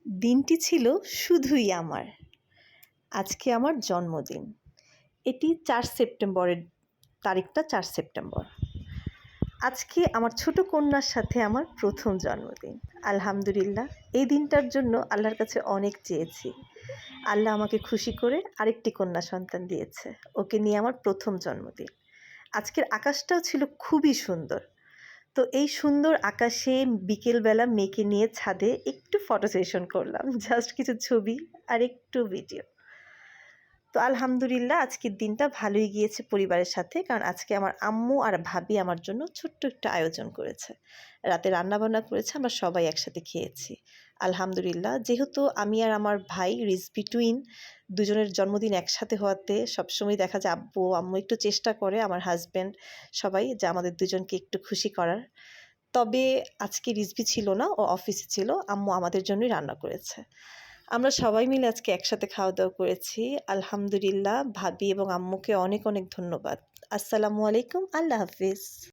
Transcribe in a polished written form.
দিনটি ছিল শুধুই আমার। আজকে আমার জন্মদিন। এটি ৪ সেপ্টেম্বরের তারিখটা ৪ সেপ্টেম্বর। আজকে আমার ছোট কন্যার সাথে আমার প্রথম জন্মদিন। আলহামদুলিল্লাহ, এই দিনটার জন্য আল্লাহর কাছে অনেক চেয়েছি। আল্লাহ আমাকে খুশি করে আরেকটি কন্যা সন্তান দিয়েছে। ওকে নিয়ে আমার প্রথম জন্মদিন। আজকের আকাশটাও ছিল খুবই সুন্দর। তো এই সুন্দর আকাশে বিকেলবেলা মেয়েকে নিয়ে ছাদে একটু ফটো সেশন করলাম, জাস্ট কিছু ছবি আর একটু ভিডিও। তো আলহামদুলিল্লাহ, আজকের দিনটা ভালোই গিয়েছে পরিবারের সাথে, কারণ আজকে আমার আম্মু আর ভাবি আমার জন্য ছোট্ট একটা আয়োজন করেছে, রাতে রান্নাবান্না করেছে, আমরা সবাই একসাথে খেয়েছি। আলহামদুলিল্লাহ, যেহেতু আমি আর আমার ভাই রিজভি টুইন দুজনের জন্মদিন একসাথে হওয়াতে সবসময় দেখা যায় আব্বু আম্মু একটু চেষ্টা করে, আমার হাজব্যান্ড সবাই, যে আমাদের দুজনকে একটু খুশি করার। তবে আজকে রিজভি ছিল না, ও অফিসে ছিল। আম্মু আমাদের জন্যই রান্না করেছে। আমরা সবাই মিলে আজকে একসাথে খাওয়া দাওয়া করেছি। আলহামদুলিল্লাহ, ভাবি এবং আম্মুকে অনেক অনেক ধন্যবাদ। আসসালামু আলাইকুম, আল্লাহ হাফিজ।